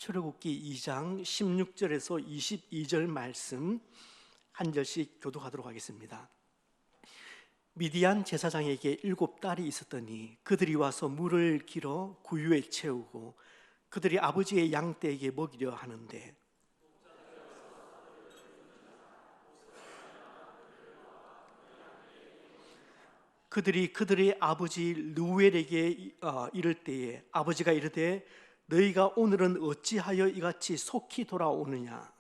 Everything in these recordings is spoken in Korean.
출애굽기 2장 16절에서 22절 말씀 한 절씩 교독하도록 하겠습니다. 미디안 제사장에게 7딸이 있었더니 그들이 와서 물을 길어 구유에 채우고 그들이 아버지의 양떼에게 먹이려 하는데 그들이 그들의 아버지 르우엘에게 이를 때에 아버지가 이르되 너희가 오늘은 어찌하여 이같이 속히 돌아오느냐.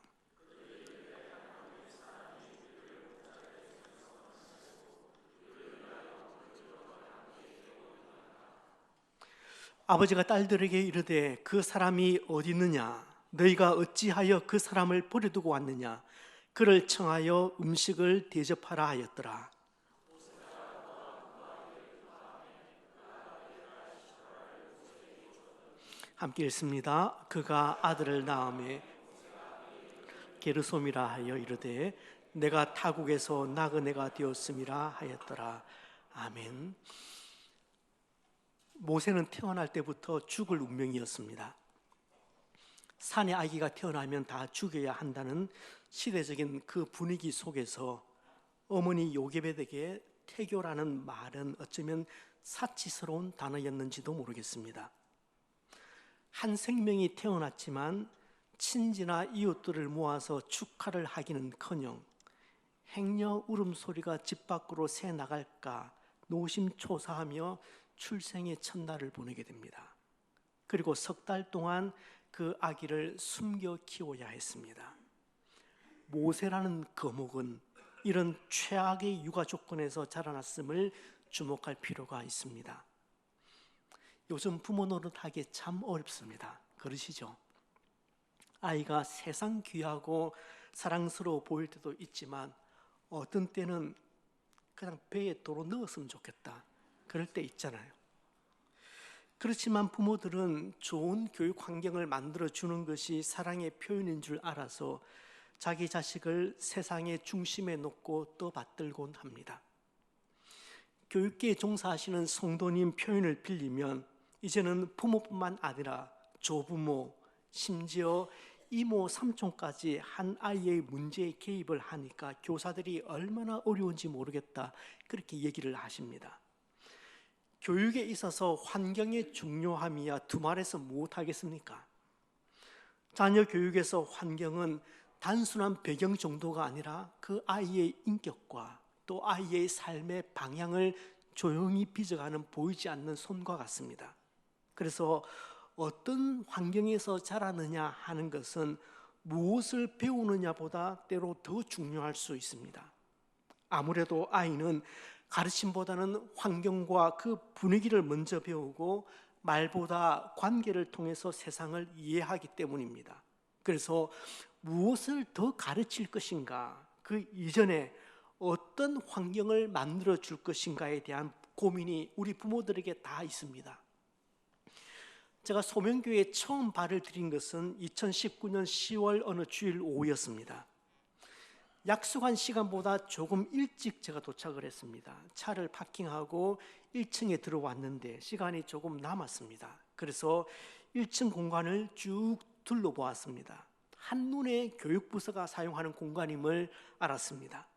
아버지가 딸들에게 이르되 그 사람이 어디 있느냐. 너희가 어찌하여 그 사람을 버려두고 왔느냐. 그를 청하여 음식을 대접하라 하였더라. 함께 읽습니다. 그가 아들을 낳음에 게르솜이라 하여 이르되 내가 타국에서 나그네가 되었음이라 하였더라. 아멘. 모세는 태어날 때부터 죽을 운명이었습니다. 산의 아기가 태어나면 다 죽여야 한다는 시대적인 그 분위기 속에서 어머니 요게벳에게 태교라는 말은 어쩌면 사치스러운 단어였는지도 모르겠습니다. 한 생명이 태어났지만 친지나 이웃들을 모아서 축하를 하기는커녕 행여 울음소리가 집 밖으로 새 나갈까 노심초사하며 출생의 첫날을 보내게 됩니다. 그리고 석 달 동안 그 아기를 숨겨 키워야 했습니다. 모세라는 거목은 이런 최악의 육아 조건에서 자라났음을 주목할 필요가 있습니다. 요즘 부모 노릇하기 참 어렵습니다. 그러시죠? 아이가 세상 귀하고 사랑스러워 보일 때도 있지만 어떤 때는 그냥 배에 도로 넣었으면 좋겠다, 그럴 때 있잖아요. 그렇지만 부모들은 좋은 교육 환경을 만들어주는 것이 사랑의 표현인 줄 알아서 자기 자식을 세상의 중심에 놓고 떠받들곤 합니다. 교육계에 종사하시는 성도님 표현을 빌리면 이제는 부모뿐만 아니라 조부모, 심지어 이모, 삼촌까지 한 아이의 문제에 개입을 하니까 교사들이 얼마나 어려운지 모르겠다, 그렇게 얘기를 하십니다. 교육에 있어서 환경의 중요함이야 두말해서 무엇하겠습니까? 자녀 교육에서 환경은 단순한 배경 정도가 아니라 그 아이의 인격과 또 아이의 삶의 방향을 조용히 빚어가는 보이지 않는 손과 같습니다. 그래서 어떤 환경에서 자라느냐 하는 것은 무엇을 배우느냐보다 때로 더 중요할 수 있습니다. 아무래도 아이는 가르침보다는 환경과 그 분위기를 먼저 배우고 말보다 관계를 통해서 세상을 이해하기 때문입니다. 그래서 무엇을 더 가르칠 것인가, 그 이전에 어떤 환경을 만들어 줄 것인가에 대한 고민이 우리 부모들에게 다 있습니다. 제가 소명교회에 처음 발을 들인 것은 2019년 10월 어느 주일 오후였습니다. 약속한 시간보다 조금 일찍 제가 도착을 했습니다. 차를 파킹하고 1층에 들어왔는데 시간이 조금 남았습니다. 그래서 1층 공간을 쭉 둘러보았습니다. 한눈에 교육부서가 사용하는 공간임을 알았습니다.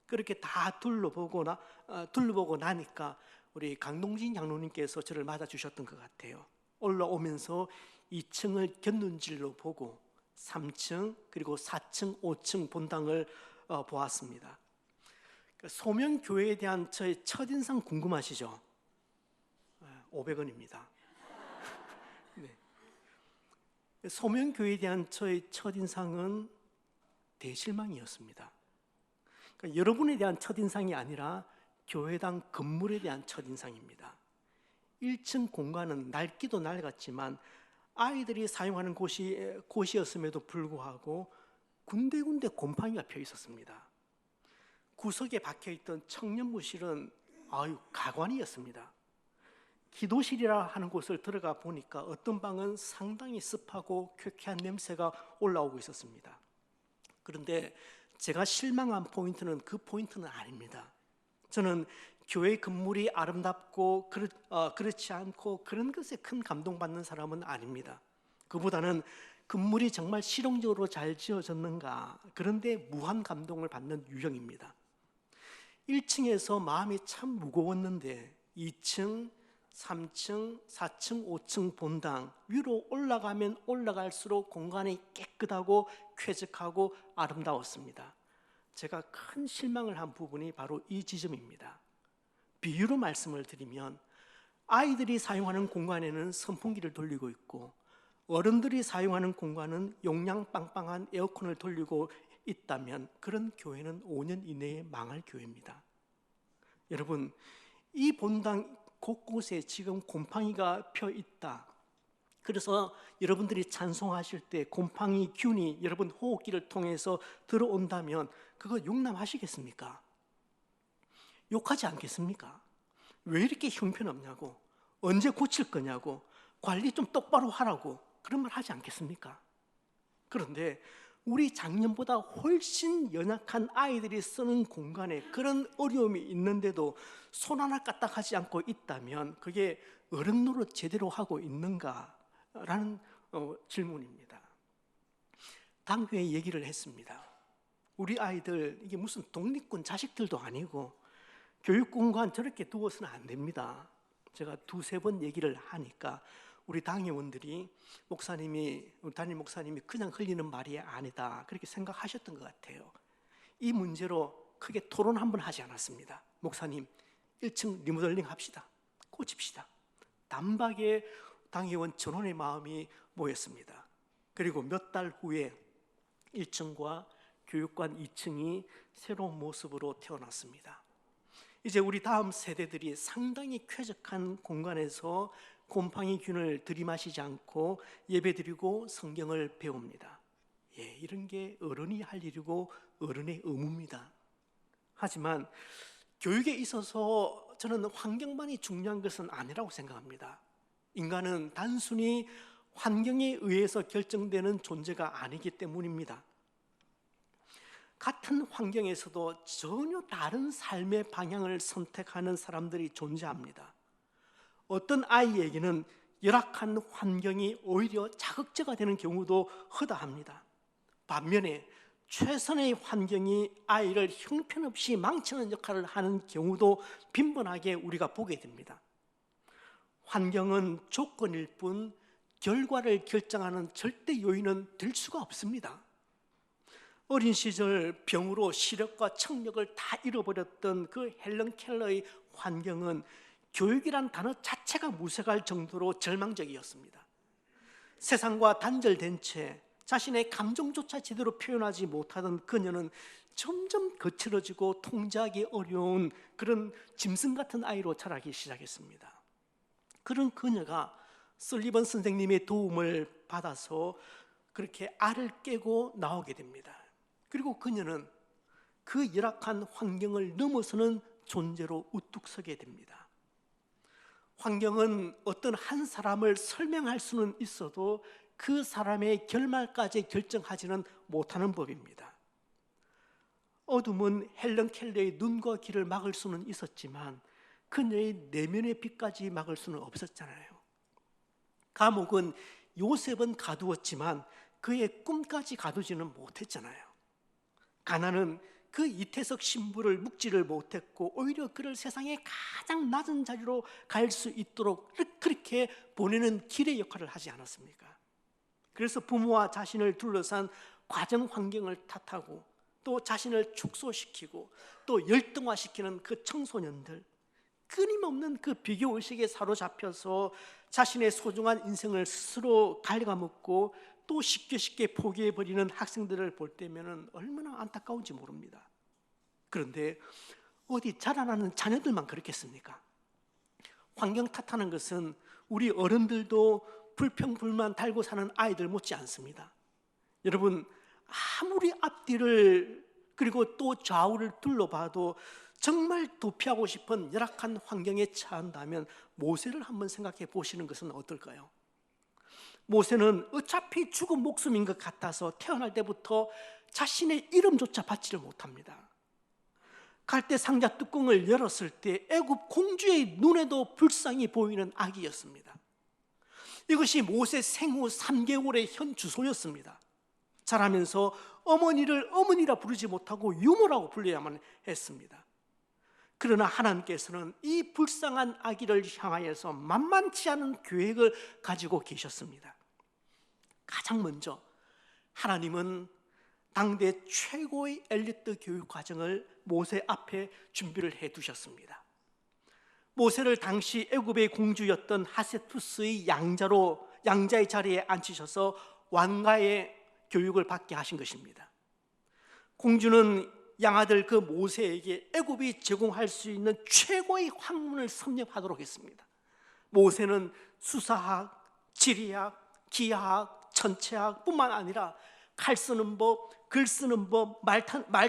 그렇게 다 둘러보고 나니까 우리 강동진 장로님께서 저를 맞아주셨던 것 같아요. 올라오면서 2층을 곁눈질로 보고 3층 그리고 4층, 5층 본당을 보았습니다. 소명교회에 대한 저의 첫인상 궁금하시죠? 500원입니다. 네. 소명교회에 대한 저의 첫인상은 대실망이었습니다. 그러니까 여러분에 대한 첫인상이 아니라 교회당 건물에 대한 첫인상입니다. 1층 공간은 낡기도 낡았지만 아이들이 사용하는 곳이었음에도 불구하고 군데군데 곰팡이가 펴 있었습니다. 구석에 박혀있던 청년부실은 가관이었습니다. 기도실이라 하는 곳을 들어가 보니까 어떤 방은 상당히 습하고 쾌쾌한 냄새가 올라오고 있었습니다. 그런데 제가 실망한 포인트는 그 포인트는 아닙니다. 저는 교회 건물이 아름답고 그렇지 않고 그런 것에 큰 감동받는 사람은 아닙니다. 그보다는 건물이 정말 실용적으로 잘 지어졌는가, 그런데 무한 감동을 받는 유형입니다. 1층에서 마음이 참 무거웠는데 2층, 3층, 4층, 5층 본당 위로 올라가면 올라갈수록 공간이 깨끗하고 쾌적하고 아름다웠습니다. 제가 큰 실망을 한 부분이 바로 이 지점입니다. 비유로 말씀을 드리면 아이들이 사용하는 공간에는 선풍기를 돌리고 있고 어른들이 사용하는 공간은 용량 빵빵한 에어컨을 돌리고 있다면 그런 교회는 5년 이내에 망할 교회입니다. 여러분, 이 본당 곳곳에 지금 곰팡이가 펴 있다. 그래서 여러분들이 찬송하실 때 곰팡이 균이 여러분 호흡기를 통해서 들어온다면 그거 용납하시겠습니까? 욕하지 않겠습니까? 왜 이렇게 형편없냐고, 언제 고칠 거냐고, 관리 좀 똑바로 하라고 그런 말 하지 않겠습니까? 그런데 우리 작년보다 훨씬 연약한 아이들이 쓰는 공간에 그런 어려움이 있는데도 손 하나 까딱하지 않고 있다면 그게 어른 노릇 제대로 하고 있는가라는 질문입니다. 당회에 얘기를 했습니다. 우리 아이들 이게 무슨 독립군 자식들도 아니고 교육공간 저렇게 두어서는 안 됩니다. 제가 두세 번 얘기를 하니까 우리 당회원들이 우리 담임 목사님이 그냥 흘리는 말이 아니다 그렇게 생각하셨던 것 같아요. 이 문제로 크게 토론 한번 하지 않았습니다. 목사님 1층 리모델링 합시다, 고칩시다. 단박에 당회원 전원의 마음이 모였습니다. 그리고 몇 달 후에 1층과 교육관 2층이 새로운 모습으로 태어났습니다. 이제 우리 다음 세대들이 상당히 쾌적한 공간에서 곰팡이균을 들이마시지 않고 예배드리고 성경을 배웁니다. 이런 게 어른이 할 일이고 어른의 의무입니다. 하지만 교육에 있어서 저는 환경만이 중요한 것은 아니라고 생각합니다. 인간은 단순히 환경에 의해서 결정되는 존재가 아니기 때문입니다. 같은 환경에서도 전혀 다른 삶의 방향을 선택하는 사람들이 존재합니다. 어떤 아이에게는 열악한 환경이 오히려 자극제가 되는 경우도 허다합니다. 반면에 최선의 환경이 아이를 형편없이 망치는 역할을 하는 경우도 빈번하게 우리가 보게 됩니다. 환경은 조건일 뿐 결과를 결정하는 절대 요인은 될 수가 없습니다. 어린 시절 병으로 시력과 청력을 다 잃어버렸던 그 헬런 켈러의 환경은 교육이란 단어 자체가 무색할 정도로 절망적이었습니다. 세상과 단절된 채 자신의 감정조차 제대로 표현하지 못하던 그녀는 점점 거칠어지고 통제하기 어려운 그런 짐승 같은 아이로 자라기 시작했습니다. 그런 그녀가 설리번 선생님의 도움을 받아서 그렇게 알을 깨고 나오게 됩니다. 그리고 그녀는 그 열악한 환경을 넘어서는 존재로 우뚝 서게 됩니다. 환경은 어떤 한 사람을 설명할 수는 있어도 그 사람의 결말까지 결정하지는 못하는 법입니다. 어둠은 헬런 켈러의 눈과 귀를 막을 수는 있었지만 그녀의 내면의 빛까지 막을 수는 없었잖아요. 감옥은 요셉은 가두었지만 그의 꿈까지 가두지는 못했잖아요. 가난은 그 이태석 신부를 묵지를 못했고 오히려 그를 세상의 가장 낮은 자리로 갈 수 있도록 그렇게 보내는 길의 역할을 하지 않았습니까? 그래서 부모와 자신을 둘러싼 과정 환경을 탓하고 또 자신을 축소시키고 또 열등화시키는 그 청소년들, 끊임없는 그 비교의식에 사로잡혀서 자신의 소중한 인생을 스스로 갉아먹고 또 쉽게 포기해버리는 학생들을 볼 때면 얼마나 안타까운지 모릅니다. 그런데 어디 자라나는 자녀들만 그렇겠습니까? 환경 탓하는 것은 우리 어른들도 불평불만 달고 사는 아이들 못지 않습니다. 여러분, 아무리 앞뒤를 그리고 또 좌우를 둘러봐도 정말 도피하고 싶은 열악한 환경에 처한다면 모세를 한번 생각해 보시는 것은 어떨까요? 모세는 어차피 죽은 목숨인 것 같아서 태어날 때부터 자신의 이름조차 받지를 못합니다. 갈대 상자 뚜껑을 열었을 때 애굽 공주의 눈에도 불쌍히 보이는 아기였습니다. 이것이 모세 생후 3개월의 현 주소였습니다. 자라면서 어머니를 어머니라 부르지 못하고 유모라고 불러야만 했습니다. 그러나 하나님께서는 이 불쌍한 아기를 향하여서 만만치 않은 계획을 가지고 계셨습니다. 가장 먼저 하나님은 당대 최고의 엘리트 교육 과정을 모세 앞에 준비를 해 두셨습니다. 모세를 당시 애굽의 공주였던 하세투스의 양자의 자리에 앉히셔서 왕가의 교육을 받게 하신 것입니다. 공주는 양아들 그 모세에게 애굽이 제공할 수 있는 최고의 학문을 섭렵하도록 했습니다. 모세는 수사학, 지리학, 기하학, 천체학 뿐만 아니라 칼 쓰는 법, 글 쓰는 법, 말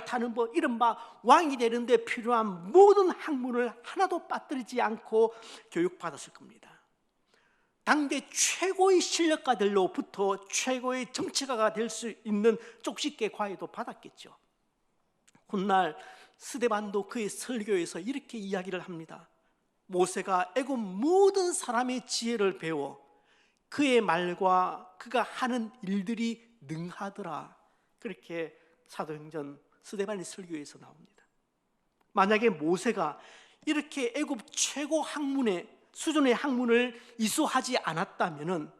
타는 법, 이른바 왕이 되는데 필요한 모든 학문을 하나도 빠뜨리지 않고 교육받았을 겁니다. 당대 최고의 실력가들로부터 최고의 정치가가 될 수 있는 쪽집게 과외도 받았겠죠. 훗날 스데반도 그의 설교에서 이렇게 이야기를 합니다. 모세가 애굽 모든 사람의 지혜를 배워 그의 말과 그가 하는 일들이 능하더라. 그렇게 사도행전 스데반의 설교에서 나옵니다. 만약에 모세가 이렇게 애굽 최고 학문의 수준의 학문을 이수하지 않았다면은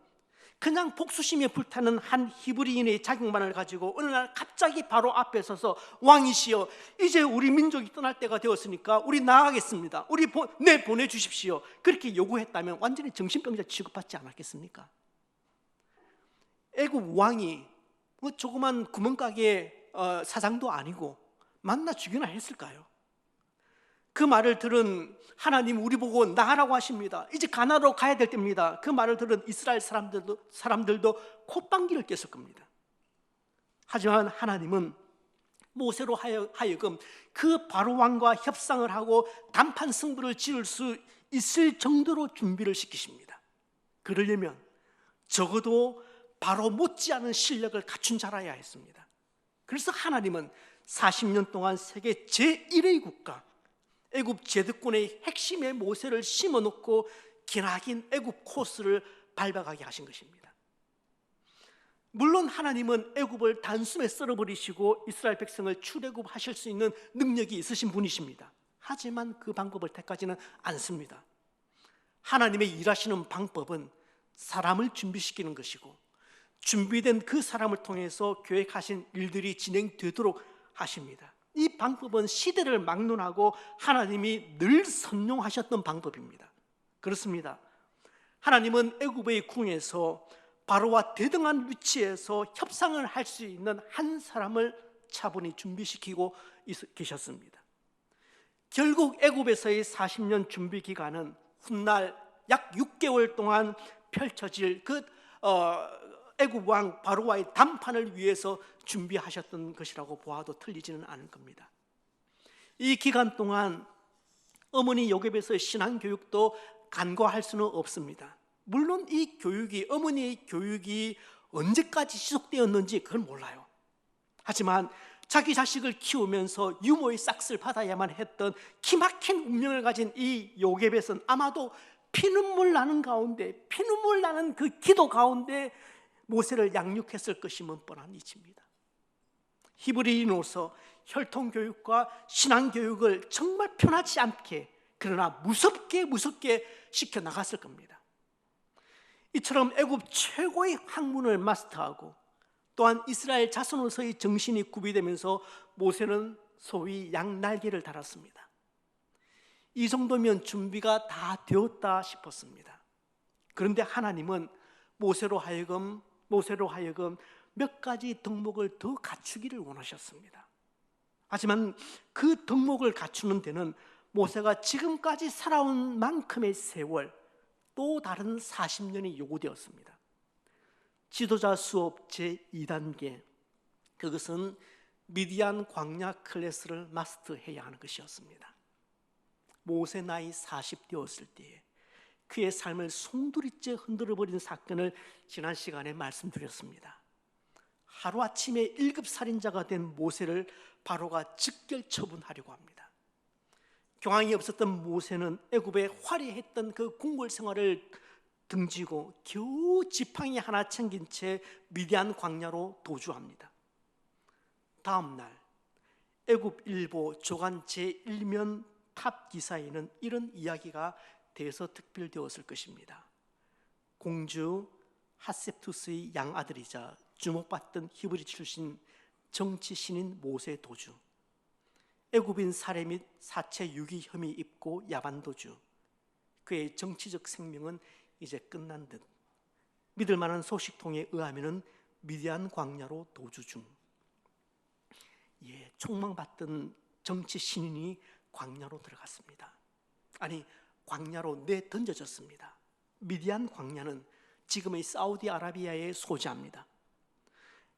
그냥 복수심에 불타는 한 히브리인의 자격만을 가지고 어느 날 갑자기 바로 앞에 서서 왕이시여, 이제 우리 민족이 떠날 때가 되었으니까 우리 나가겠습니다. 우리 보내주십시오. 그렇게 요구했다면 완전히 정신병자 취급받지 않았겠습니까? 애굽 왕이 뭐 조그만 구멍가게 사장도 아니고 만나 죽이나 했을까요? 그 말을 들은 하나님 우리 보고 나가라고 하십니다. 이제 가나안으로 가야 될 때입니다. 그 말을 들은 이스라엘 사람들도 콧방귀를 꼈을 겁니다. 하지만 하나님은 모세로 하여금 그 바로 왕과 협상을 하고 단판 승부를 지을 수 있을 정도로 준비를 시키십니다. 그러려면 적어도 바로 못지않은 실력을 갖춘 자라야 했습니다. 그래서 하나님은 40년 동안 세계 제1의 국가 애굽 제득권의 핵심의 모세를 심어놓고 기나긴 애굽 코스를 밟아가게 하신 것입니다. 물론 하나님은 애굽을 단숨에 썰어버리시고 이스라엘 백성을 출애굽하실 수 있는 능력이 있으신 분이십니다. 하지만 그 방법을 택하지는 않습니다. 하나님의 일하시는 방법은 사람을 준비시키는 것이고 준비된 그 사람을 통해서 계획하신 일들이 진행되도록 하십니다. 이 방법은 시대를 막론하고 하나님이 늘 선용하셨던 방법입니다. 그렇습니다. 하나님은 애굽의 궁에서 바로와 대등한 위치에서 협상을 할 수 있는 한 사람을 차분히 준비시키고 계셨습니다. 결국 애굽에서의 40년 준비 기간은 훗날 약 6개월 동안 펼쳐질 애굽 왕 바로와의 담판을 위해서 준비하셨던 것이라고 보아도 틀리지는 않을 겁니다. 이 기간 동안 어머니 요셉에서의 신앙 교육도 간과할 수는 없습니다. 물론 이 교육이, 어머니의 교육이 언제까지 지속되었는지 그건 몰라요. 하지만 자기 자식을 키우면서 유모의 싹스를 받아야만 했던 기막힌 운명을 가진 이 요셉에서는 아마도 피눈물 나는 가운데, 피눈물 나는 그 기도 가운데 모세를 양육했을 것임은 뻔한 이치입니다. 히브리인으로서 혈통교육과 신앙교육을 정말 편하지 않게, 그러나 무섭게 시켜나갔을 겁니다. 이처럼 애굽 최고의 학문을 마스터하고 또한 이스라엘 자손으로서의 정신이 구비되면서 모세는 소위 양날개를 달았습니다. 이 정도면 준비가 다 되었다 싶었습니다. 그런데 하나님은 모세로 하여금 몇 가지 덕목을 더 갖추기를 원하셨습니다. 하지만 그 덕목을 갖추는 데는 모세가 지금까지 살아온 만큼의 세월, 또 다른 40년이 요구되었습니다. 지도자 수업 제2단계, 그것은 미디안 광야 클래스를 마스터해야 하는 것이었습니다. 모세 나이 40되었을 때에 그의 삶을 송두리째 흔들어버린 사건을 지난 시간에 말씀드렸습니다. 하루아침에 1급 살인자가 된 모세를 바로가 즉결 처분하려고 합니다. 경황이 없었던 모세는 애굽의 화려했던 그 궁궐 생활을 등지고 겨우 지팡이 하나 챙긴 채 미디안 광야로 도주합니다. 다음 날 애굽일보 조간 제1면 탑 기사에는 이런 이야기가 대서특필되었을 것입니다. 공주 하셉투스의 양아들이자 주목받던 히브리 출신 정치 신인 모세 도주, 애굽인 살해 및 사체 유기 혐의 입고 야반 도주, 그의 정치적 생명은 이제 끝난 듯. 믿을 만한 소식통에 의하면 미디안 광야로 도주 중. 총망받던 정치 신인이 광야로 들어갔습니다. 아니, 광야로 내던져졌습니다. 미디안 광야는 지금의 사우디아라비아의 소재입니다.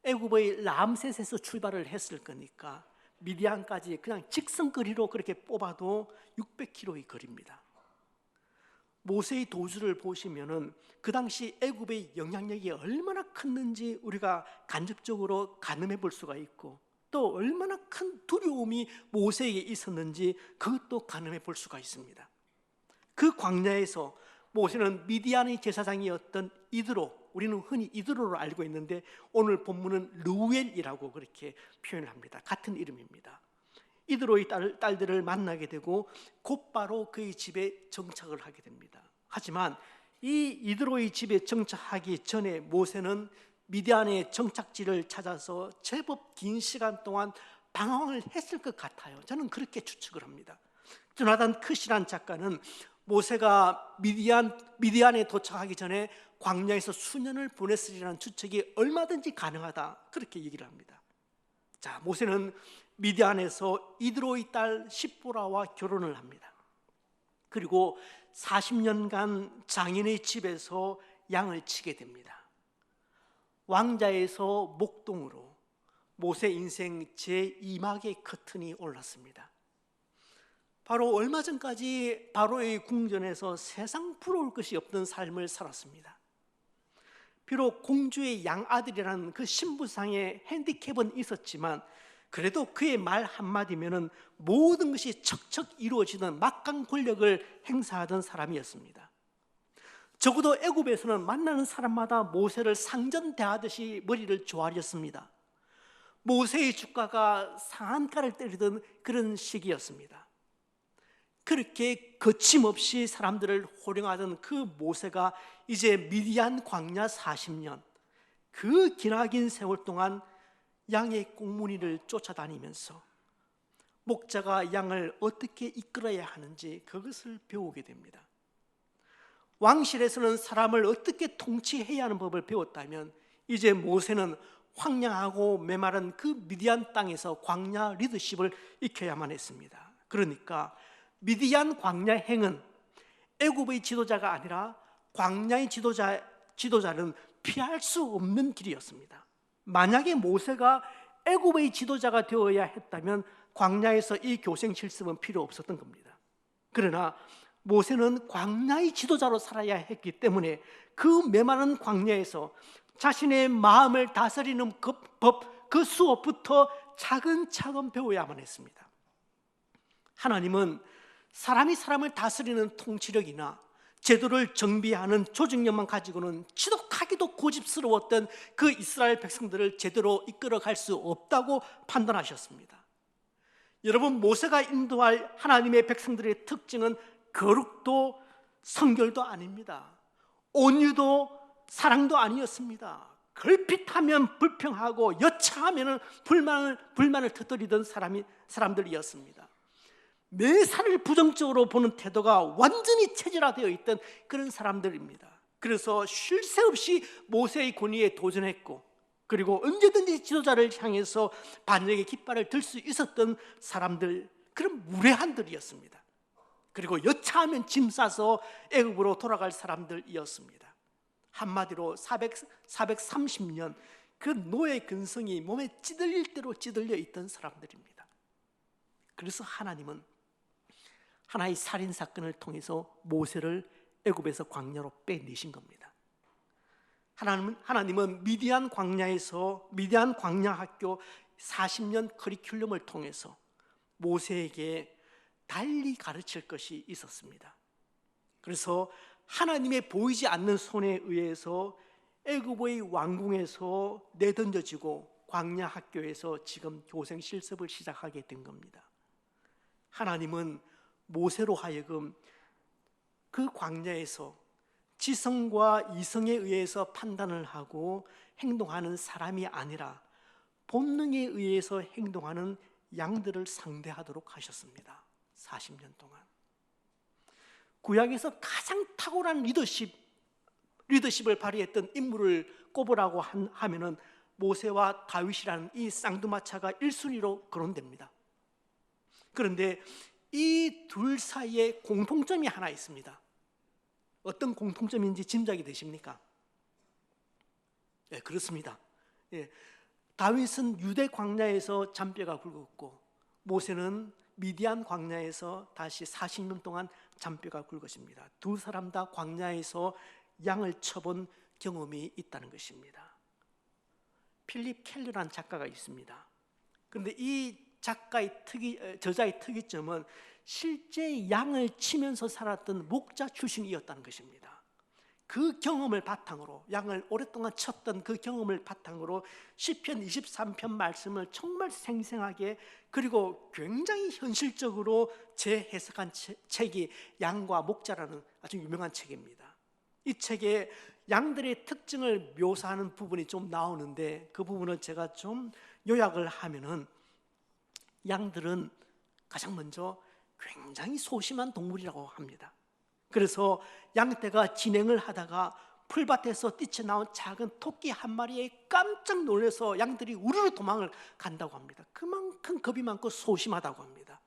애굽의 람셋에서 출발을 했을 거니까 미디안까지 그냥 직선거리로 그렇게 뽑아도 600km의 거리입니다. 모세의 도주를 보시면은 그 당시 애굽의 영향력이 얼마나 컸는지 우리가 간접적으로 가늠해 볼 수가 있고, 또 얼마나 큰 두려움이 모세에게 있었는지 그것도 가늠해 볼 수가 있습니다. 그 광야에서 모세는 미디안의 제사장이었던 이드로, 우리는 흔히 이드로로 알고 있는데 오늘 본문은 르우엘이라고 그렇게 표현을 합니다. 같은 이름입니다. 이드로의 딸들을 만나게 되고 곧바로 그의 집에 정착을 하게 됩니다. 하지만 이 이드로의 집에 정착하기 전에 모세는 미디안의 정착지를 찾아서 제법 긴 시간 동안 방황을 했을 것 같아요. 저는 그렇게 추측을 합니다. 조나단 크시란 작가는 모세가 미디안에 도착하기 전에 광야에서 수년을 보냈으리라는 추측이 얼마든지 가능하다, 그렇게 얘기를 합니다. 자, 모세는 미디안에서 이드로의 딸 십보라와 결혼을 합니다. 그리고 40년간 장인의 집에서 양을 치게 됩니다. 왕자에서 목동으로 모세 인생 제2막의 커튼이 올랐습니다. 바로 얼마 전까지 바로의 궁전에서 세상 부러울 것이 없던 삶을 살았습니다. 비록 공주의 양아들이라는 그 신부상의 핸디캡은 있었지만 그래도 그의 말 한마디면은 모든 것이 척척 이루어지는 막강 권력을 행사하던 사람이었습니다. 적어도 애굽에서는 만나는 사람마다 모세를 상전대하듯이 머리를 조아렸습니다. 모세의 주가가 상한가를 때리던 그런 시기였습니다. 그렇게 거침없이 사람들을 호령하던 그 모세가 이제 미디안 광야 40년, 그 기나긴 세월 동안 양의 꽁무니를 쫓아다니면서 목자가 양을 어떻게 이끌어야 하는지 그것을 배우게 됩니다. 왕실에서는 사람을 어떻게 통치해야 하는 법을 배웠다면 이제 모세는 황량하고 메마른 그 미디안 땅에서 광야 리더십을 익혀야만 했습니다. 그러니까 미디안 광야 행은 애굽의 지도자가 아니라 광야의 지도자는 피할 수 없는 길이었습니다. 만약에 모세가 애굽의 지도자가 되어야 했다면 광야에서 이 교생 실습은 필요 없었던 겁니다. 그러나 모세는 광야의 지도자로 살아야 했기 때문에 그 메마른 광야에서 자신의 마음을 다스리는 그 수업부터 차근차근 배워야만 했습니다. 하나님은 사람이 사람을 다스리는 통치력이나 제도를 정비하는 조직력만 가지고는 지독하기도 고집스러웠던 그 이스라엘 백성들을 제대로 이끌어갈 수 없다고 판단하셨습니다. 여러분, 모세가 인도할 하나님의 백성들의 특징은 거룩도 성결도 아닙니다. 온유도 사랑도 아니었습니다. 걸핏하면 불평하고 여차하면 불만을 터뜨리던 사람들이었습니다. 매사를 부정적으로 보는 태도가 완전히 체질화되어 있던 그런 사람들입니다. 그래서 쉴 새 없이 모세의 권위에 도전했고, 그리고 언제든지 지도자를 향해서 반역의 깃발을 들 수 있었던 사람들, 그런 무례한들이었습니다. 그리고 여차하면 짐 싸서 애굽으로 돌아갈 사람들이었습니다. 한마디로 430년 그 노예 근성이 몸에 찌들릴 대로 찌들려 있던 사람들입니다. 그래서 하나님은 하나의 살인 사건을 통해서 모세를 애굽에서 광야로 빼내신 겁니다. 하나님은 미디안 광야 학교 40년 커리큘럼을 통해서 모세에게 달리 가르칠 것이 있었습니다. 그래서 하나님의 보이지 않는 손에 의해서 애굽의 왕궁에서 내던져지고 광야 학교에서 지금 교생 실습을 시작하게 된 겁니다. 하나님은 모세로 하여금 그 광야에서 지성과 이성에 의해서 판단을 하고 행동하는 사람이 아니라 본능에 의해서 행동하는 양들을 상대하도록 하셨습니다. 40년 동안. 구약에서 가장 탁월한 리더십을 발휘했던 인물을 꼽으라고 하면은 모세와 다윗이라는 이 쌍두마차가 1순위로 거론됩니다. 그런데 이 둘 사이에 공통점이 하나 있습니다. 어떤 공통점인지 짐작이 되십니까? 네, 그렇습니다. 예, 다윗은 유대 광야에서 잔뼈가 굵었고 모세는 미디안 광야에서 다시 40년 동안 잔뼈가 굵어집니다. 두 사람 다 광야에서 양을 쳐본 경험이 있다는 것입니다. 필립 켈러라는 작가가 있습니다. 그런데 이 저자의 특이점은 실제 양을 치면서 살았던 목자 출신이었다는 것입니다. 그 경험을 바탕으로, 양을 오랫동안 쳤던 그 경험을 바탕으로 시편 23편 말씀을 정말 생생하게 그리고 굉장히 현실적으로 재해석한 책이 양과 목자라는 아주 유명한 책입니다. 이 책에 양들의 특징을 묘사하는 부분이 좀 나오는데 그 부분을 제가 좀 요약을 하면은, 양들은 가장 먼저 굉장히 소심한 동물이라고 합니다. 그래서 양떼가 진행을 하다가 풀밭에서 뛰쳐나온 작은 토끼 한 마리에 깜짝 놀라서 양들이 우르르 도망을 간다고 합니다. 그만큼 겁이 많고 소심하다고 합니다.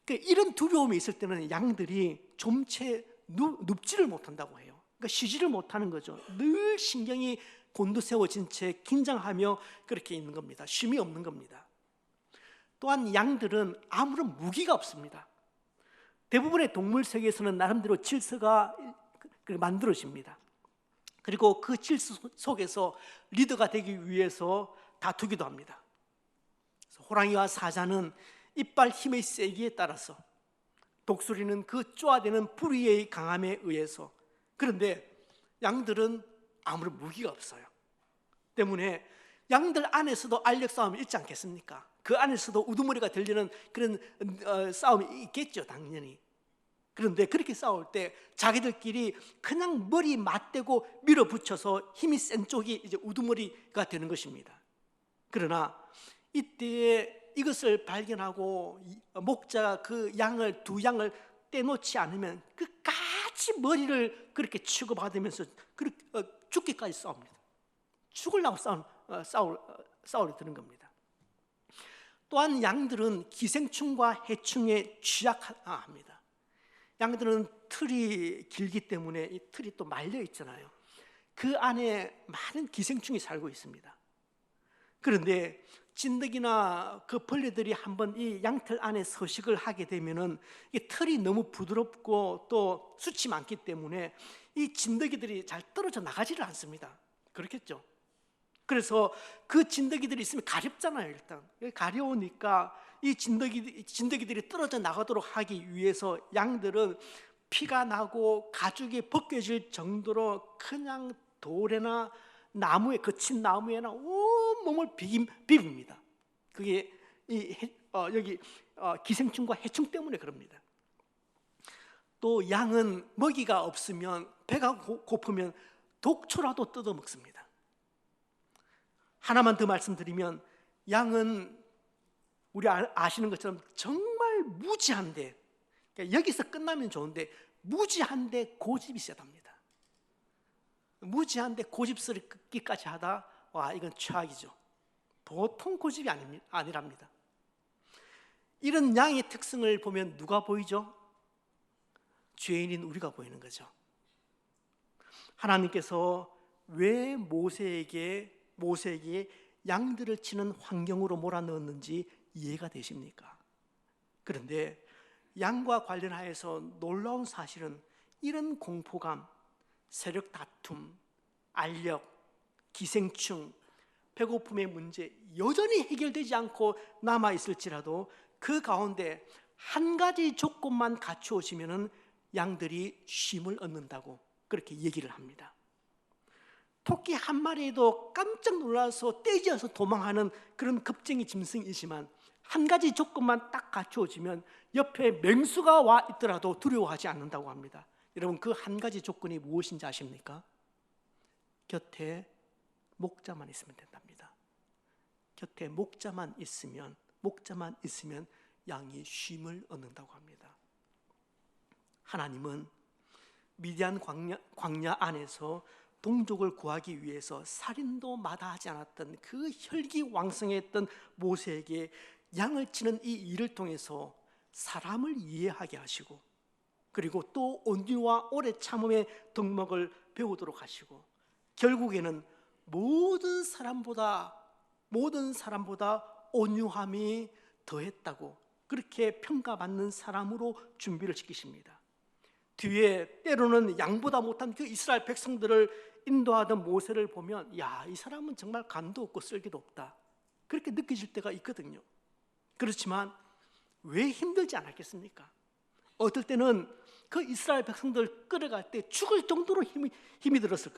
이런 두려움이 있을 때는 양들이 좀채 눕지를 못한다고 해요. 그러니까 쉬지를 못하는 거죠. 늘 신경이 곤두세워진 채 긴장하며 그렇게 있는 겁니다. 쉼이 없는 겁니다. 또한 양들은 아무런 무기가 없습니다. 대부분의 동물 세계에서는 나름대로 질서가 만들어집니다. 그리고 그 질서 속에서 리더가 되기 위해서 다투기도 합니다. 호랑이와 사자는 이빨 힘의 세기에 따라서, 독수리는 그 쪼아대는 부리의 강함에 의해서, 그런데 양들은 아무런 무기가 없어요. 때문에 양들 안에서도 알력 싸움이 있지 않겠습니까? 그 안에서도 우두머리가 들리는 그런 싸움이 있겠죠, 당연히. 그런데 그렇게 싸울 때 자기들끼리 그냥 머리 맞대고 밀어붙여서 힘이 센 쪽이 이제 우두머리가 되는 것입니다. 그러나 이때에 이것을 발견하고 목자가 두 양을 떼놓지 않으면 끝까지 머리를 그렇게 취급받으면서 죽기까지 싸웁니다. 죽으려고 싸우려 드는 겁니다. 또한 양들은 기생충과 해충에 취약합니다. 양들은 털이 길기 때문에 이 털이 또 말려 있잖아요. 그 안에 많은 기생충이 살고 있습니다. 그런데 진드기나 그 벌레들이 한번 이 양털 안에 서식을 하게 되면은 이 털이 너무 부드럽고 또 숱이 많기 때문에 이 진드기들이 잘 떨어져 나가지를 않습니다. 그렇겠죠? 그래서 그 진드기들이 있으면 가렵잖아요. 일단 가려우니까 이 진드기들이 떨어져 나가도록 하기 위해서 양들은 피가 나고 가죽이 벗겨질 정도로 그냥 돌에나 나무에, 거친 나무에나 온몸을 비빕니다. 그게 여기 기생충과 해충 때문에 그럽니다. 또 양은 먹이가 없으면, 배가 고프면 독초라도 뜯어 먹습니다. 하나만 더 말씀드리면, 양은 우리 아시는 것처럼 정말 무지한데, 그러니까 여기서 끝나면 좋은데 무지한데 고집이 세답니다. 무지한데 고집스럽기까지 하다, 와, 이건 최악이죠. 보통 고집이 아니랍니다. 이런 양의 특성을 보면 누가 보이죠? 죄인인 우리가 보이는 거죠. 하나님께서 왜 모세에게 양들을 치는 환경으로 몰아넣었는지 이해가 되십니까? 그런데 양과 관련하여서 놀라운 사실은 이런 공포감, 세력 다툼, 알력, 기생충, 배고픔의 문제 여전히 해결되지 않고 남아있을지라도 그 가운데 한 가지 조건만 갖추어지면은 양들이 쉼을 얻는다고 그렇게 얘기를 합니다. 토끼 한 마리에도 깜짝 놀라서 떼지어서 도망하는 그런 겁쟁이 짐승이지만 한 가지 조건만 딱 갖추어지면 옆에 맹수가 와 있더라도 두려워하지 않는다고 합니다. 여러분, 그 한 가지 조건이 무엇인지 아십니까? 곁에 목자만 있으면 된답니다. 곁에 목자만 있으면 양이 쉼을 얻는다고 합니다. 하나님은 미디안 광야 안에서 동족을 구하기 위해서 살인도 마다하지 않았던 그 혈기왕성했던 모세에게 양을 치는 이 일을 통해서 사람을 이해하게 하시고, 그리고 또 온유와 오래 참음의 덕목을 배우도록 하시고, 결국에는 모든 사람보다 온유함이 더했다고 그렇게 평가받는 사람으로 준비를 시키십니다. 뒤에 때로는 양보다 못한 그 이스라엘 백성들을 인도하던 모세를 보면, 야, 이 사람은 정말 간도 없고 쓸개도 없다, 그렇게 느껴질 때가 있거든요. 그렇지만 왜 힘들지 않았겠습니까? 어떨 때는 그 이스라엘 백성들 끌어갈 때 죽을 정도로 힘이 들었을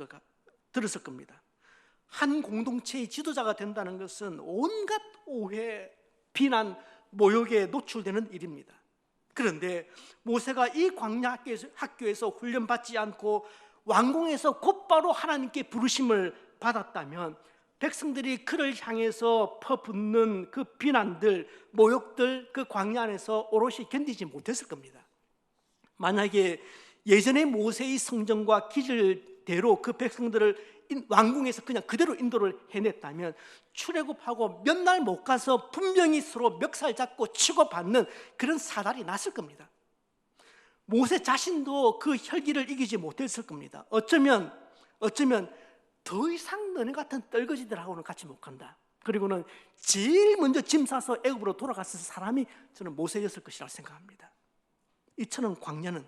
겁니다. 한 공동체의 지도자가 된다는 것은 온갖 오해, 비난, 모욕에 노출되는 일입니다. 그런데 모세가 이 광야 학교에서 훈련받지 않고 왕궁에서 곧바로 하나님께 부르심을 받았다면 백성들이 그를 향해서 퍼붓는 그 비난들, 모욕들, 그 광야 안에서 오롯이 견디지 못했을 겁니다. 만약에 예전의 모세의 성정과 기질대로 그 백성들을 왕궁에서 그냥 그대로 인도를 해냈다면 출애굽하고 몇 날 못 가서 분명히 서로 멱살 잡고 치고받는 그런 사달이 났을 겁니다. 모세 자신도 그 혈기를 이기지 못했을 겁니다. 어쩌면 더 이상 너네 같은 떨거지들하고는 같이 못 간다, 그리고는 제일 먼저 짐 싸서 애굽으로 돌아갔을 사람이 저는 모세였을 것이라고 생각합니다. 이처럼 광야는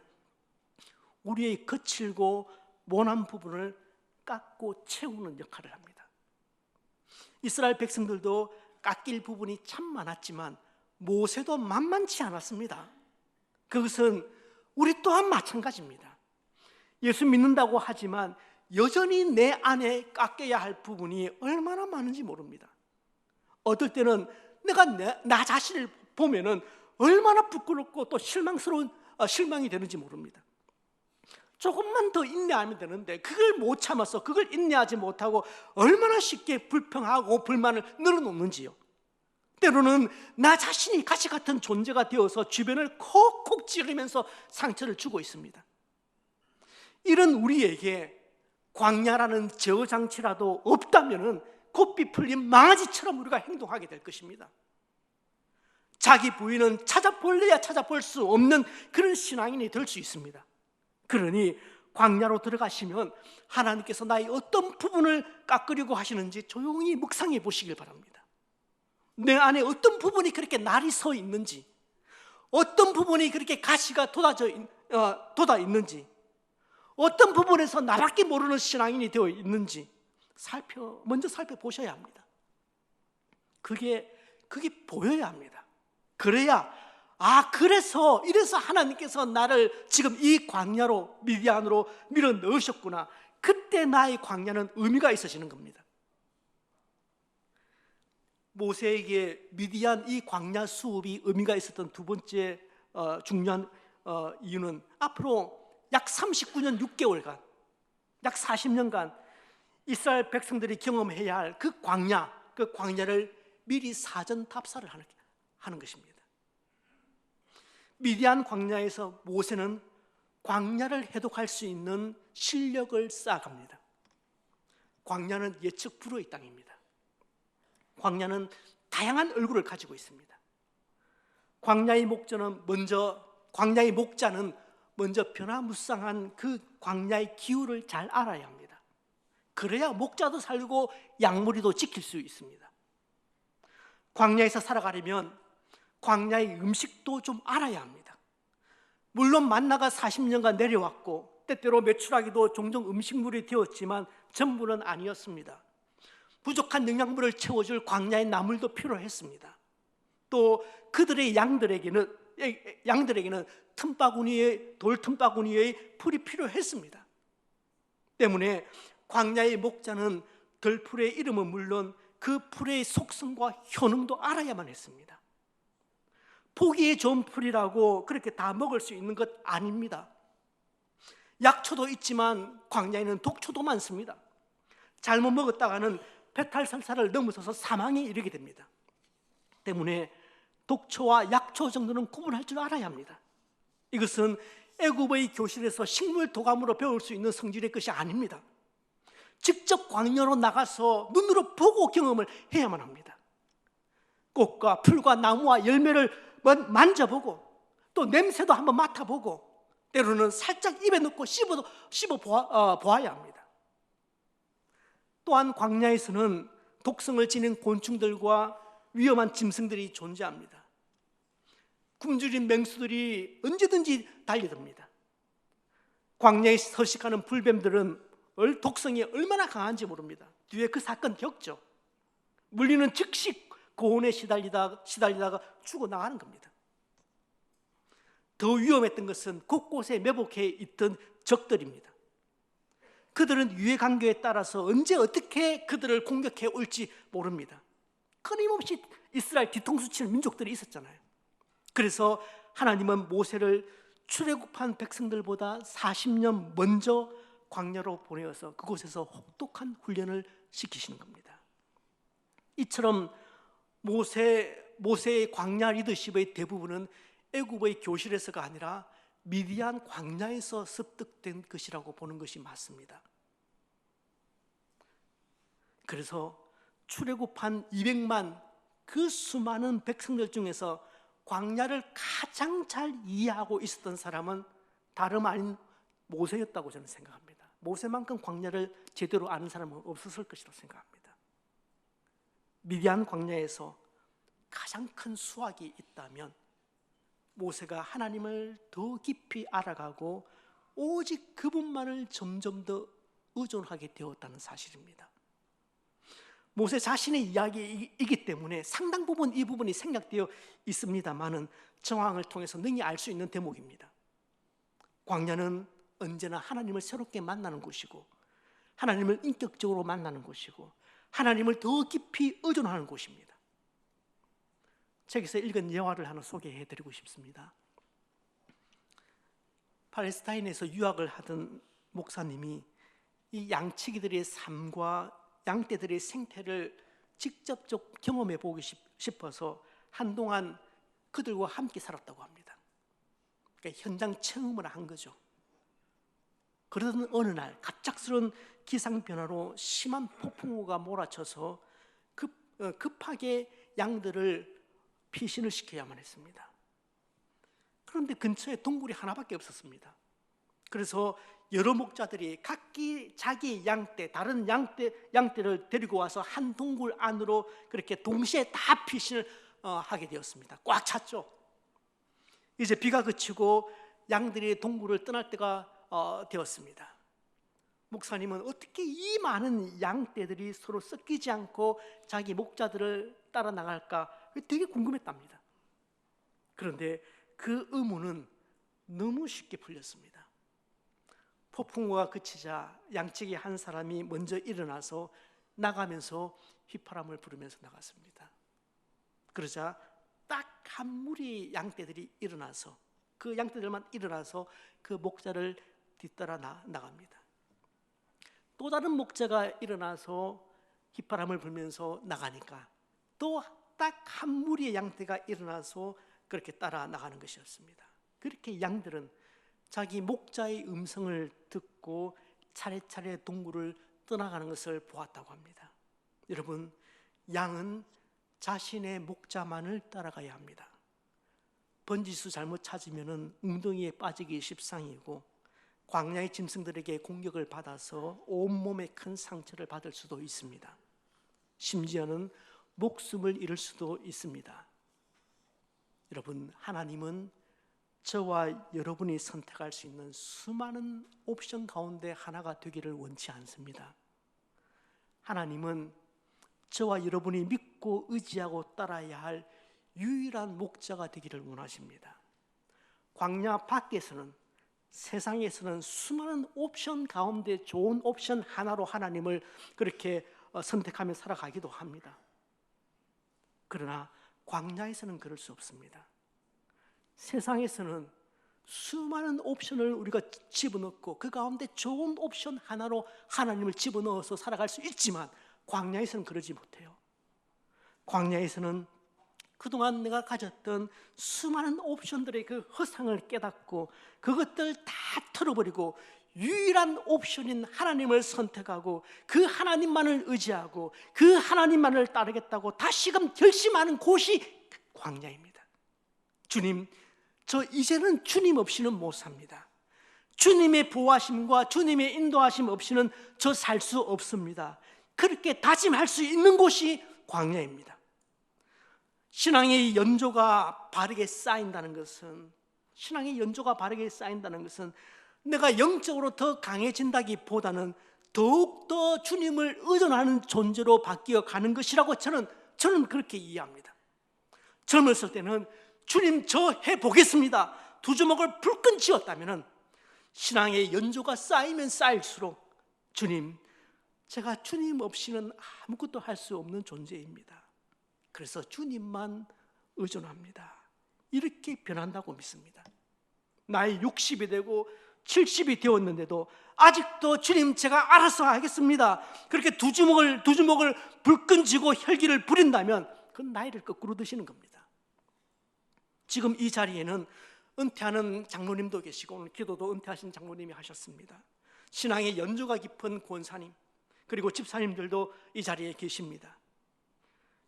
우리의 거칠고 모난 부분을 깎고 채우는 역할을 합니다. 이스라엘 백성들도 깎일 부분이 참 많았지만 모세도 만만치 않았습니다. 그것은 우리 또한 마찬가지입니다. 예수 믿는다고 하지만 여전히 내 안에 깎여야 할 부분이 얼마나 많은지 모릅니다. 어떨 때는 내가 나 자신을 보면은 얼마나 부끄럽고 또 실망이 되는지 모릅니다. 조금만 더 인내하면 되는데 그걸 못 참아서, 그걸 인내하지 못하고 얼마나 쉽게 불평하고 불만을 늘어놓는지요. 때로는 나 자신이 가시 같은 존재가 되어서 주변을 콕콕 찌르면서 상처를 주고 있습니다. 이런 우리에게 광야라는 제어장치라도 없다면 곱비 풀린 망아지처럼 우리가 행동하게 될 것입니다. 자기 부인은 찾아볼래야 찾아볼 수 없는 그런 신앙인이 될 수 있습니다. 그러니 광야로 들어가시면 하나님께서 나의 어떤 부분을 깎으려고 하시는지 조용히 묵상해 보시길 바랍니다. 내 안에 어떤 부분이 그렇게 날이 서 있는지, 어떤 부분이 그렇게 가시가 돋아 있는지, 어떤 부분에서 나밖에 모르는 신앙인이 되어 있는지 먼저 살펴보셔야 합니다. 그게 보여야 합니다. 그래야 이래서 하나님께서 나를 지금 이 광야로, 미디안으로 밀어 넣으셨구나, 그때 나의 광야는 의미가 있어지는 겁니다. 모세에게 미디안 이 광야 수업이 의미가 있었던 두 번째 중요한 이유는 앞으로 약 39년 6개월간, 약 40년간 이스라엘 백성들이 경험해야 할 그 광야를 미리 사전 답사를 하는 것입니다. 미디안 광야에서 모세는 광야를 해독할 수 있는 실력을 쌓아갑니다. 광야는 예측 불허의 땅입니다. 광야는 다양한 얼굴을 가지고 있습니다. 광야의 목자는 먼저 변화무쌍한 그 광야의 기후를 잘 알아야 합니다. 그래야 목자도 살고 양무리도 지킬 수 있습니다. 광야에서 살아가려면 광야의 음식도 좀 알아야 합니다. 물론 만나가 40년간 내려왔고 때때로 메추라기도 종종 음식물이 되었지만 전부는 아니었습니다. 부족한 영양분을 채워줄 광야의 나물도 필요했습니다. 또 그들의 양들에게는 돌 틈바구니의 풀이 필요했습니다. 때문에 광야의 목자는 들풀의 이름은 물론 그 풀의 속성과 효능도 알아야만 했습니다. 보기에 좋은 풀이라고 그렇게 다 먹을 수 있는 것 아닙니다. 약초도 있지만 광야에는 독초도 많습니다. 잘못 먹었다가는 배탈살사를 넘어서서 사망에 이르게 됩니다. 때문에 독초와 약초 정도는 구분할 줄 알아야 합니다. 이것은 애굽의 교실에서 식물 도감으로 배울 수 있는 성질의 것이 아닙니다. 직접 광야로 나가서 눈으로 보고 경험을 해야만 합니다. 꽃과 풀과 나무와 열매를 만져보고 또 냄새도 한번 맡아보고 때로는 살짝 입에 넣고 씹어 보아야 합니다. 또한 광야에서는 독성을 지닌 곤충들과 위험한 짐승들이 존재합니다. 굶주린 맹수들이 언제든지 달려듭니다. 광야에 서식하는 불뱀들은 독성이 얼마나 강한지 모릅니다. 뒤에 그 사건 겪죠. 물리는 즉시 고온에 시달리다가 죽어나가는 겁니다. 더 위험했던 것은 곳곳에 매복해 있던 적들입니다. 그들은 유해관계에 따라서 언제 어떻게 그들을 공격해 올지 모릅니다. 끊임없이 이스라엘 뒤통수 치는 민족들이 있었잖아요. 그래서 하나님은 모세를 출애굽한 백성들보다 40년 먼저 광야로 보내어서 그곳에서 혹독한 훈련을 시키시는 겁니다. 이처럼 모세의 광야 리더십의 대부분은 애굽의 교실에서가 아니라 미디안 광야에서 습득된 것이라고 보는 것이 맞습니다. 그래서 출애굽한 200만 그 수많은 백성들 중에서 광야를 가장 잘 이해하고 있었던 사람은 다름 아닌 모세였다고 저는 생각합니다. 모세만큼 광야를 제대로 아는 사람은 없었을 것이라고 생각합니다. 미디안 광야에서 가장 큰 수확이 있다면 모세가 하나님을 더 깊이 알아가고 오직 그분만을 점점 더 의존하게 되었다는 사실입니다. 모세 자신의 이야기이기 때문에 상당 부분 이 부분이 생략되어 있습니다만은 정황을 통해서 능히 알 수 있는 대목입니다. 광야는 언제나 하나님을 새롭게 만나는 곳이고 하나님을 인격적으로 만나는 곳이고 하나님을 더 깊이 의존하는 곳입니다. 책에서 읽은 예화를 하나 소개해드리고 싶습니다. 팔레스타인에서 유학을 하던 목사님이 이 양치기들의 삶과 양떼들의 생태를 직접적 경험해 보고 싶어서 한동안 그들과 함께 살았다고 합니다. 그러니까 현장 체험을 한 거죠. 그러던 어느 날 갑작스러운 기상 변화로 심한 폭풍우가 몰아쳐서 급하게 양들을 피신을 시켜야만 했습니다. 그런데 근처에 동굴이 하나밖에 없었습니다. 그래서 여러 목자들이 각기 자기 양떼, 다른 양떼를 데리고 와서 한 동굴 안으로 그렇게 동시에 다 피신을 하게 되었습니다. 꽉 찼죠. 이제 비가 그치고 양들이 동굴을 떠날 때가 되었습니다. 목사님은 어떻게 이 많은 양떼들이 서로 섞이지 않고 자기 목자들을 따라 나갈까 되게 궁금했답니다. 그런데 그 의문은 너무 쉽게 풀렸습니다. 폭풍우가 그치자 양치기 한 사람이 먼저 일어나서 나가면서 휘파람을 부르면서 나갔습니다. 그러자 딱 한 무리의 양떼들이 일어나서 그 양떼들만 일어나서 그 목자를 뒤따라 나갑니다. 또 다른 목자가 일어나서 휘파람을 불면서 나가니까 또 딱 한 무리의 양떼가 일어나서 그렇게 따라 나가는 것이었습니다. 그렇게 양들은 자기 목자의 음성을 듣고 차례차례 동굴을 떠나가는 것을 보았다고 합니다. 여러분, 양은 자신의 목자만을 따라가야 합니다. 번지수 잘못 찾으면 웅덩이에 빠지기 십상이고 광야의 짐승들에게 공격을 받아서 온몸에 큰 상처를 받을 수도 있습니다. 심지어는 목숨을 잃을 수도 있습니다. 여러분, 하나님은 저와 여러분이 선택할 수 있는 수많은 옵션 가운데 하나가 되기를 원치 않습니다. 하나님은 저와 여러분이 믿고 의지하고 따라야 할 유일한 목자가 되기를 원하십니다. 광야 밖에서는, 세상에서는 수많은 옵션 가운데 좋은 옵션 하나로 하나님을 그렇게 선택하며 살아가기도 합니다. 그러나 광야에서는 그럴 수 없습니다. 세상에서는 수많은 옵션을 우리가 집어넣고 그 가운데 좋은 옵션 하나로 하나님을 집어넣어서 살아갈 수 있지만 광야에서는 그러지 못해요. 광야에서는 그동안 내가 가졌던 수많은 옵션들의 그 허상을 깨닫고 그것들 다 털어버리고 유일한 옵션인 하나님을 선택하고 그 하나님만을 의지하고 그 하나님만을 따르겠다고 다시금 결심하는 곳이 광야입니다. 주님, 저 이제는 주님 없이는 못 삽니다. 주님의 보호하심과 주님의 인도하심 없이는 저 살 수 없습니다. 그렇게 다짐할 수 있는 곳이 광야입니다. 신앙의 연조가 바르게 쌓인다는 것은, 신앙의 연조가 바르게 쌓인다는 것은 내가 영적으로 더 강해진다기보다는 더욱더 주님을 의존하는 존재로 바뀌어 가는 것이라고 저는 그렇게 이해합니다. 젊었을 때는 주님 저 해보겠습니다, 두 주먹을 불끈 쥐었다면 신앙의 연조가 쌓이면 쌓일수록 주님, 제가 주님 없이는 아무것도 할 수 없는 존재입니다. 그래서 주님만 의존합니다. 이렇게 변한다고 믿습니다. 나이 60이 되고 70이 되었는데도 아직도 주님 제가 알아서 하겠습니다, 그렇게 두 주먹을 불끈 쥐고 혈기를 부린다면 그건 나이를 거꾸로 드시는 겁니다. 지금 이 자리에는 은퇴하는 장로님도 계시고 오늘 기도도 은퇴하신 장로님이 하셨습니다. 신앙의 연조가 깊은 권사님 그리고 집사님들도 이 자리에 계십니다.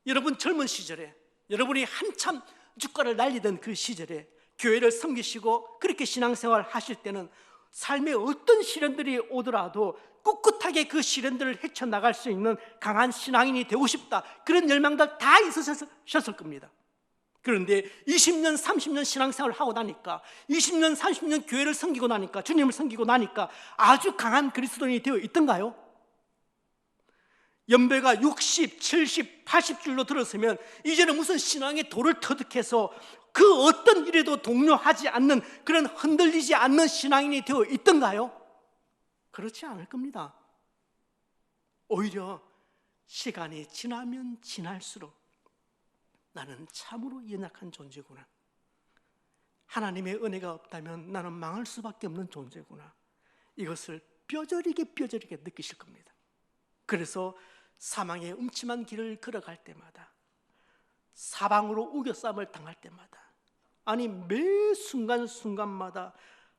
여러분 젊은 시절에, 여러분이 한참 주가를 날리던 그 시절에 교회를 섬기시고 그렇게 신앙생활 하실 때는 삶에 어떤 시련들이 오더라도 꿋꿋하게 그 시련들을 헤쳐나갈 수 있는 강한 신앙인이 되고 싶다, 그런 열망들 다 있으셨을 겁니다. 그런데 20년, 30년 신앙생활을 하고 나니까, 20년, 30년 교회를 섬기고 나니까, 주님을 섬기고 나니까 아주 강한 그리스도인이 되어 있던가요? 연배가 60, 70, 80줄로 들었으면 이제는 무슨 신앙의 돌을 터득해서 그 어떤 일에도 동요하지 않는 그런 흔들리지 않는 신앙인이 되어 있던가요? 그렇지 않을 겁니다. 오히려 시간이 지나면 지날수록 나는 참으로 연약한 존재구나, 하나님의 은혜가 없다면 나는 망할 수밖에 없는 존재구나, 이것을 뼈저리게 느끼실 겁니다. 그래서 사망의 음침한 길을 걸어갈 때마다, 사방으로 우겨쌈을 당할 때마다, 아니 매 순간순간마다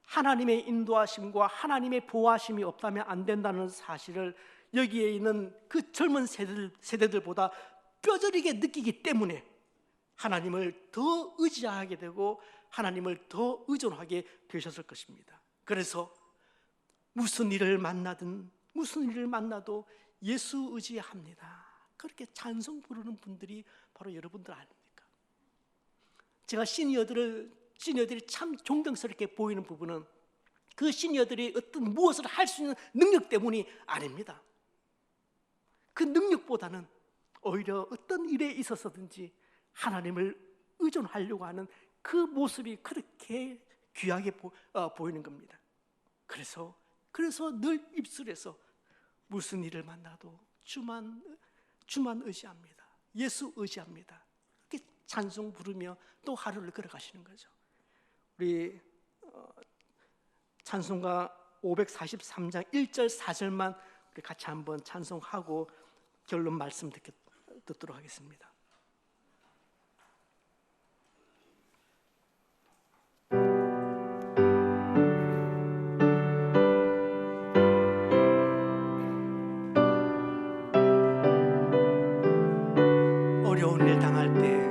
하나님의 인도하심과 하나님의 보호하심이 없다면 안 된다는 사실을 여기에 있는 그 젊은 세대들보다 뼈저리게 느끼기 때문에 하나님을 더 의지하게 되고 하나님을 더 의존하게 되셨을 것입니다. 그래서 무슨 일을 만나도 예수 의지합니다, 그렇게 찬송 부르는 분들이 바로 여러분들 아닙니까? 제가 시니어들이 참 존경스럽게 보이는 부분은 그 시니어들이 어떤 무엇을 할 수 있는 능력 때문이 아닙니다. 그 능력보다는 오히려 어떤 일에 있어서든지 하나님을 의존하려고 하는 그 모습이 그렇게 귀하게 보이는 겁니다. 그래서 늘 입술에서 무슨 일을 만나도 주만 의지합니다, 예수 의지합니다, 이렇게 찬송 부르며 또 하루를 걸어가시는 거죠. 우리 찬송가 543장 1절 4절만 우리 같이 한번 찬송하고 결론 말씀 듣도록 하겠습니다. 어려운 일 당할 때,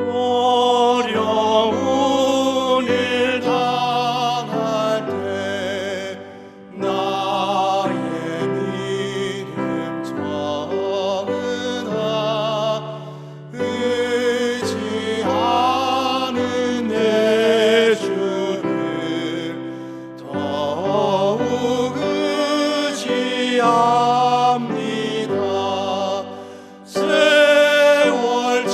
어려운 일 당할 때 나의 믿음 전하, 의지하는 내 주를 더욱 의지합니다. 세월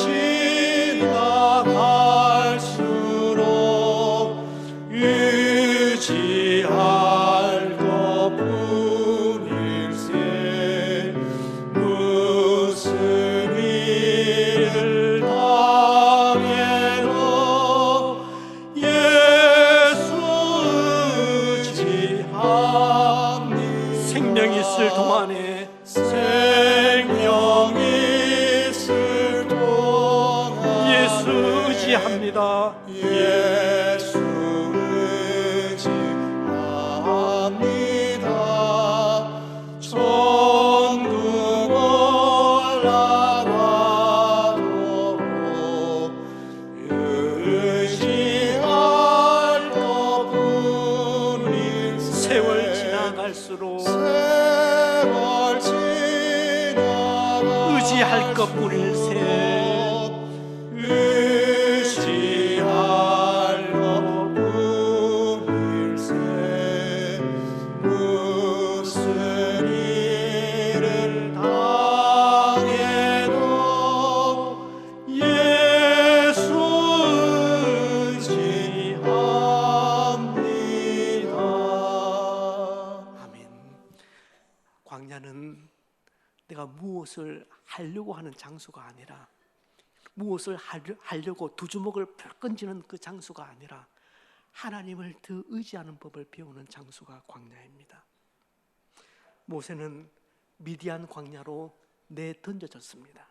예수 의지합니다. 천국 올라가도록 의지할 것뿐일세. 세월 지나갈수록 세월 지나갈수록 의지할 것뿐일세. 의지할 것뿐일세. 무슨 일을 당해도 예수 의지합니다. 아멘. 광야는 내가 무엇을 하려고 하는 장소가 아니라, 무엇을 하려고 두 주먹을 펄 쥐는 그 장소가 아니라 하나님을 더 의지하는 법을 배우는 장소가 광야입니다. 모세는 미디안 광야로 내던져졌습니다.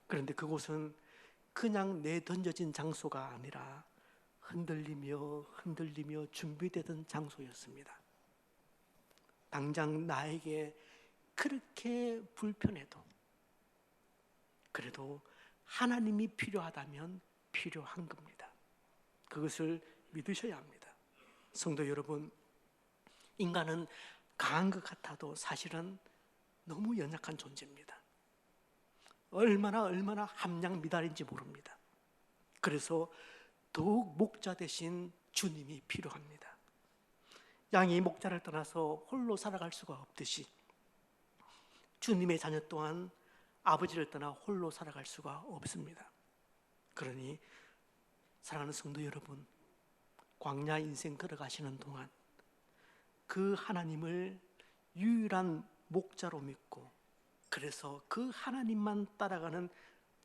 그런데 그곳은 그냥 내던져진 장소가 아니라 흔들리며 준비되던 장소였습니다. 당장 나에게 그렇게 불편해도, 그래도 하나님이 필요하다면 필요한 겁니다. 그것을 믿으셔야 합니다. 성도 여러분, 인간은 강한 것 같아도 사실은 너무 연약한 존재입니다. 얼마나 함량 미달인지 모릅니다. 그래서 더욱 목자 대신 주님이 필요합니다. 양이 목자를 떠나서 홀로 살아갈 수가 없듯이 주님의 자녀 또한 아버지를 떠나 홀로 살아갈 수가 없습니다. 그러니 사랑하는 성도 여러분, 광야 인생 걸어가시는 동안 그 하나님을 유일한 목자로 믿고, 그래서 그 하나님만 따라가는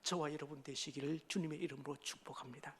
저와 여러분 되시기를 주님의 이름으로 축복합니다.